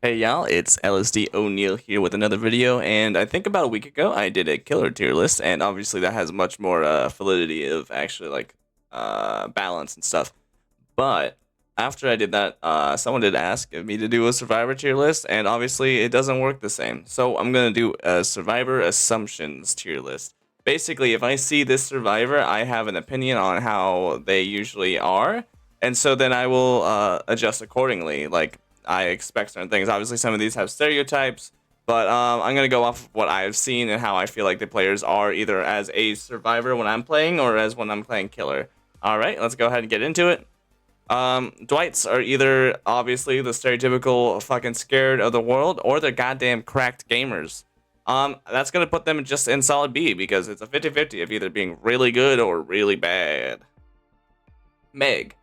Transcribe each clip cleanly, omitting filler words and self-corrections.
Hey y'all, it's LSD O'Neill here with another video, and I think about a week ago I did a killer tier list, and obviously that has much more validity of actually balance and stuff. But after I did that, someone did ask me to do a survivor tier list, and obviously it doesn't work the same. So I'm gonna do a survivor assumptions tier list. Basically, if I see this survivor, I have an opinion on how they usually are, and so then I will adjust accordingly. Like I expect certain things. Obviously, some of these have stereotypes, but I'm gonna go off of what I've seen and how I feel like the players are, either as a survivor when I'm playing or as when I'm playing killer. All right, let's go ahead and get into it. Dwights are either obviously the stereotypical fucking scared of the world, or they're goddamn cracked gamers. That's gonna put them just in solid B because it's a 50-50 of either being really good or really bad. Meg.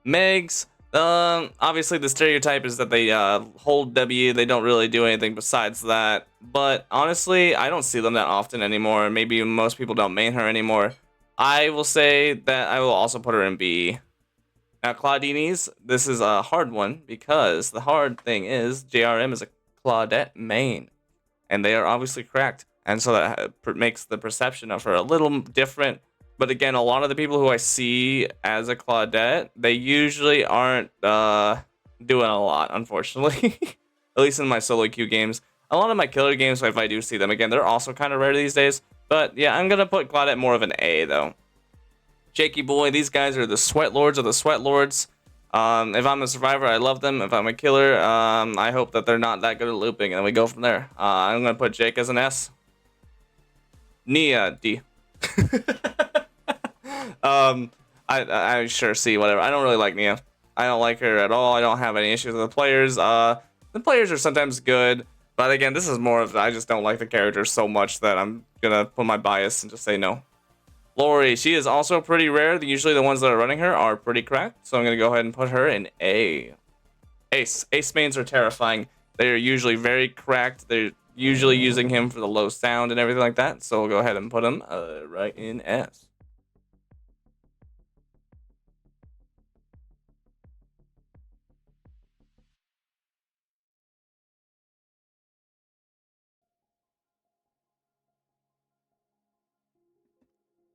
Megs, obviously the stereotype is that they hold W, they don't really do anything besides that. But honestly, I don't see them that often anymore. Maybe most people don't main her anymore. I will say that I will also put her in B. Now, Claudinis, this is a hard one because the hard thing is JRM is a Claudette main, and they are obviously cracked, and so that makes the perception of her a little different. But again, a lot of the people who I see as a Claudette, they usually aren't doing a lot, unfortunately. At least in my solo queue games. A lot of my killer games, if I do see them again, they're also kind of rare these days. But yeah, I'm gonna put Claudette more of an A though. Jakey Boy, these guys are the sweat lords of the sweat lords. If I'm a survivor, I love them. If I'm a killer, I hope that they're not that good at looping, and then we go from there. I'm gonna put Jake as an S. Nia D. I sure see whatever. I don't really like Nia. I don't like her at all. I don't have any issues with the players. The players are sometimes good, but again, this is more of I just don't like the character so much that I'm gonna put my bias and just say no. Lori, she is also pretty rare. Usually the ones that are running her are pretty cracked, so I'm going to go ahead and put her in A. Ace. Ace mains are terrifying. They are usually very cracked. They're usually using him for the low sound and everything like that, so we'll go ahead and put him right in S.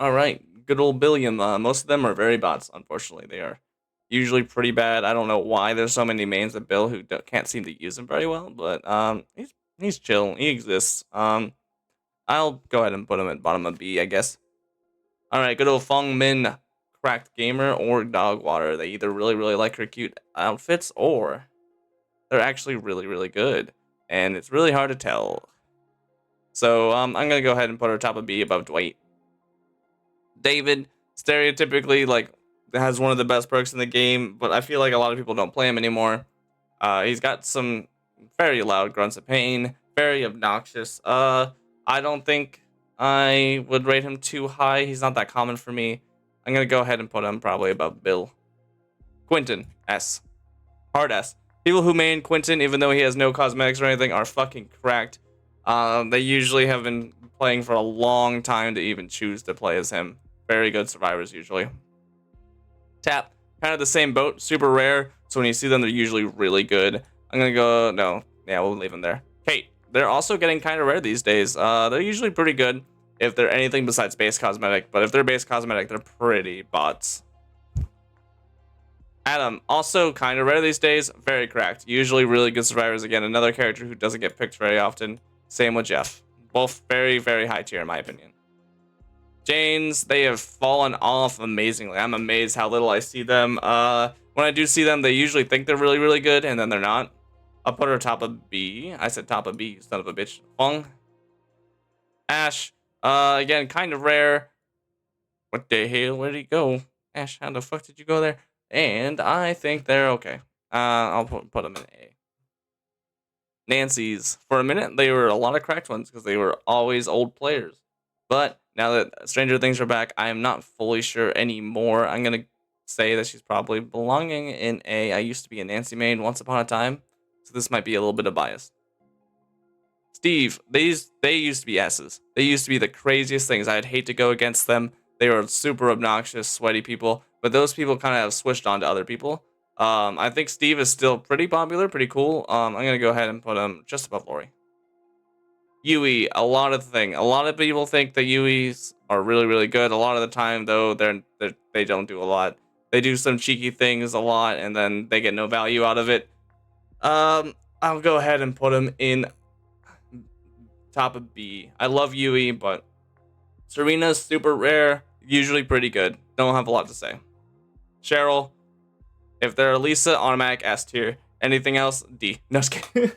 All right, good old Billiam. Most of them are very bots, unfortunately. They are usually pretty bad. I don't know why there's so many mains of Bill who can't seem to use him very well, but he's chill. He exists. I'll go ahead and put him at bottom of B, I guess. All right, good old Feng Min, cracked gamer or dog water. They either really like her cute outfits or they're actually really good, and it's really hard to tell. So I'm gonna go ahead and put her top of B above Dwight. David, stereotypically like has one of the best perks in the game, but I feel like a lot of people don't play him anymore. He's got some very loud grunts of pain, very obnoxious. I don't think I would rate him too high. He's not that common for me. I'm gonna go ahead and put him probably above Bill. Quentin, S. Hard S. People who main Quentin, even though he has no cosmetics or anything, are fucking cracked. They usually have been playing for a long time to even choose to play as him. Very good survivors usually. Tap, kind of the same boat, super rare. So when you see them, they're usually really good. I'm gonna go, no, yeah, we'll leave them there. Kate, they're also getting kind of rare these days. They're usually pretty good if they're anything besides base cosmetic, but if they're base cosmetic, they're pretty bots. Adam, also kind of rare these days, very cracked. Usually really good survivors. Again, another character who doesn't get picked very often. Same with Jeff. Both very high tier in my opinion. Janes, they have fallen off amazingly. I'm amazed how little I see them. When I do see them, they usually think they're really good, and then they're not. I'll put her top of B. I said top of B, you son of a bitch. Fung. Ash, again, kind of rare. What the hell? Where did he go? Ash, how the fuck did you go there? And I think they're okay. I'll put them in A. Nancy's. For a minute, they were a lot of cracked ones because they were always old players. But now that Stranger Things are back, I am not fully sure anymore. I'm going to say that she's probably belonging in A. I used to be a Nancy main once upon a time, so this might be a little bit of bias. Steve, they used to be S's. They used to be the craziest things. I'd hate to go against them. They were super obnoxious, sweaty people, but those people kind of have switched on to other people. I think Steve is still pretty popular, pretty cool. I'm gonna go ahead and put him just above Lori. Yui, a lot of people think that Yuis are really, really good. A lot of the time, though, they don't do a lot. They do some cheeky things a lot, and then they get no value out of it. I'll go ahead and put him in top of B. I love Yui, but Serena's super rare, usually pretty good. Don't have a lot to say. Cheryl, if they're Lisa, automatic S tier. Anything else, D. No, just kidding.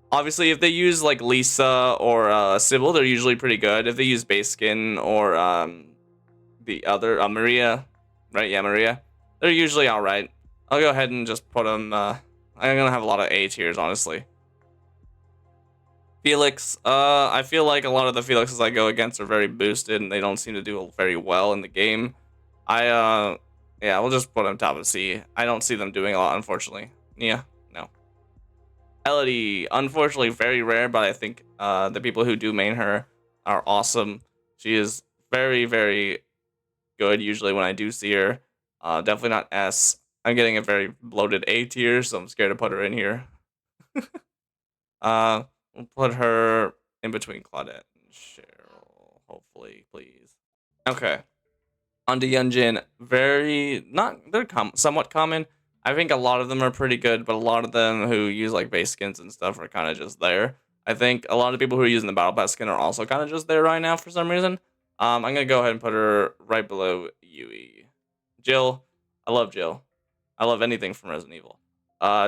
Obviously, if they use like Lisa or Sybil, they're usually pretty good. If they use base skin or the other Maria, right? Yeah, Maria, they're usually all right. I'll go ahead and just put them. I'm gonna have a lot of A tiers, honestly. Felix, I feel like a lot of the Felixes I go against are very boosted and they don't seem to do very well in the game. Yeah, we'll just put them top of C. I don't see them doing a lot, unfortunately. Yeah, no. Elodie, unfortunately, very rare, but I think the people who do main her are awesome. She is very, very good usually when I do see her. Definitely not S. I'm getting a very bloated A tier, so I'm scared to put her in here. We'll put her in between Claudette and Cheryl, hopefully, please. Okay. On to Yunjin. They're somewhat common. I think a lot of them are pretty good, but a lot of them who use like base skins and stuff are kind of just there. I think a lot of people who are using the Battle Pass skin are also kind of just there right now for some reason. I'm gonna go ahead and put her right below Yui. Jill, I love Jill. I love anything from Resident Evil.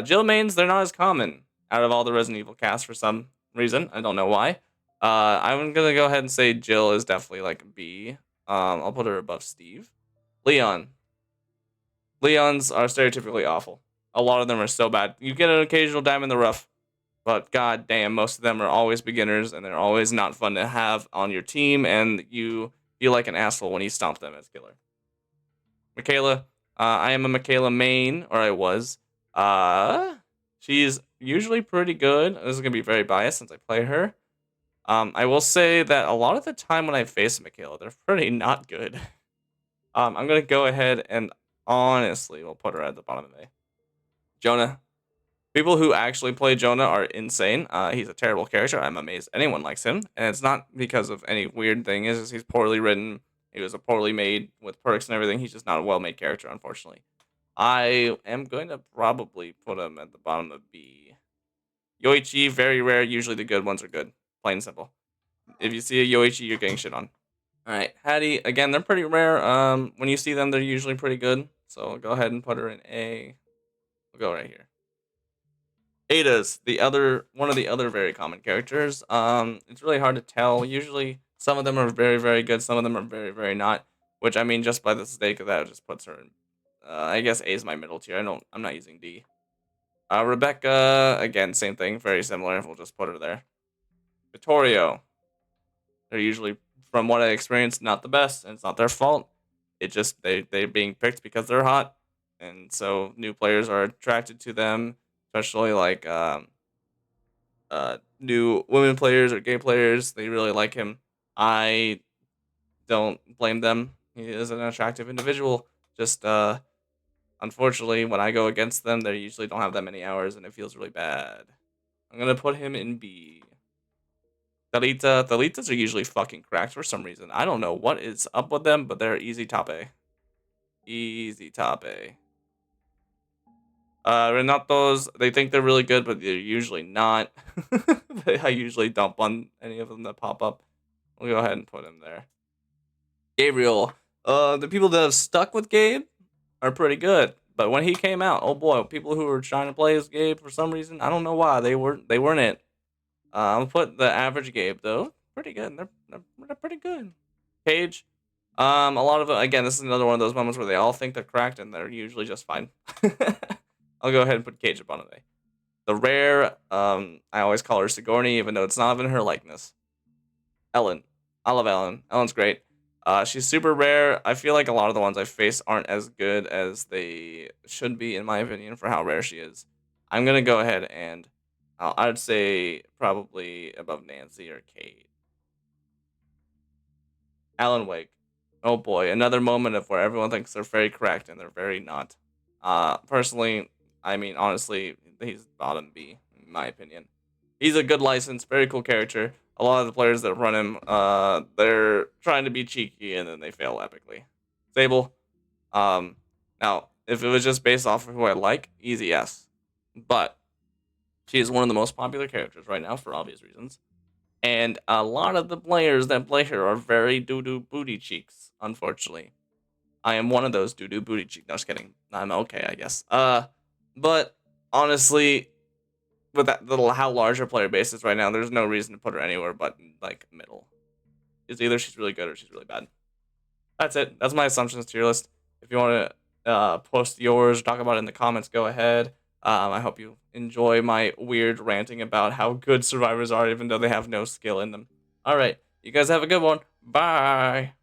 Jill mains, they're not as common out of all the Resident Evil cast for some reason. I don't know why. I'm gonna go ahead and say Jill is definitely like B. I'll put her above Steve. Leon. Leons are stereotypically awful. A lot of them are so bad. You get an occasional diamond in the rough, but god damn, most of them are always beginners and they're always not fun to have on your team, and you feel like an asshole when you stomp them as killer. Michaela. I am a Michaela main, or I was. She's usually pretty good. This is gonna be very biased since I play her. I will say that a lot of the time when I face Michaela, they're pretty not good. I'm gonna go ahead and honestly, we'll put her at the bottom of A. Jonah. People who actually play Jonah are insane. He's a terrible character. I'm amazed anyone likes him, and it's not because of any weird thing. It's just he's poorly written. He was a poorly made with perks and everything. He's just not a well-made character, unfortunately. I am going to probably put him at the bottom of B. Yoichi, very rare. Usually the good ones are good. Plain and simple. If you see a Yoichi, you're getting shit on. All right, Hattie. Again, they're pretty rare. When you see them, they're usually pretty good. So I'll go ahead and put her in A. We'll go right here. Ada's one of the other very common characters. It's really hard to tell. Usually, some of them are very, very good. Some of them are very, very not. Which I mean, just by the sake of that, just puts her in. I guess A is my middle tier. I'm not using D. Rebecca, again, same thing, very similar. We'll just put her there. Vittorio. They're usually, from what I experienced, not the best, and it's not their fault. It just they're being picked because they're hot, and so new players are attracted to them, especially like new women players or gay players. They really like him. I don't blame them. He is an attractive individual. Just unfortunately, when I go against them, they usually don't have that many hours, and it feels really bad. I'm gonna put him in B. Thalitas are usually fucking cracked for some reason. I don't know what is up with them, but they're easy top A. Easy top A. Renatos, they think they're really good, but they're usually not. I usually dump on any of them that pop up. We'll go ahead and put him there. Gabriel. The people that have stuck with Gabe are pretty good. But when he came out, oh boy, people who were trying to play as Gabe for some reason, I don't know why, they weren't it. I'm gonna put the average Gabe though. Pretty good. They're pretty good. Cage. A lot of again, this is another one of those moments where they all think they're cracked and they're usually just fine. I'll go ahead and put Cage up on it. The rare, I always call her Sigourney, even though it's not even her likeness. Ellen. I love Ellen. Ellen's great. She's super rare. I feel like a lot of the ones I face aren't as good as they should be, in my opinion, for how rare she is. I'm gonna go ahead and I'd say probably above Nancy or Kate. Alan Wake. Oh boy, another moment of where everyone thinks they're very correct and they're very not. Personally, I mean, honestly, he's bottom B in my opinion. He's a good license, very cool character. A lot of the players that run him, they're trying to be cheeky and then they fail epically. Sable, um, now if it was just based off of who I like, easy yes, but she is one of the most popular characters right now for obvious reasons. And a lot of the players that play her are very doo doo booty cheeks, unfortunately. I am one of those doo doo booty cheeks. No, just kidding. I'm okay, I guess. But honestly, with that little how large her player base is right now, there's no reason to put her anywhere but like middle. It's either she's really good or she's really bad. That's it. That's my assumptions tier list. If you want to post yours, talk about it in the comments, go ahead. I hope you enjoy my weird ranting about how good survivors are, even though they have no skill in them. All right, you guys have a good one. Bye.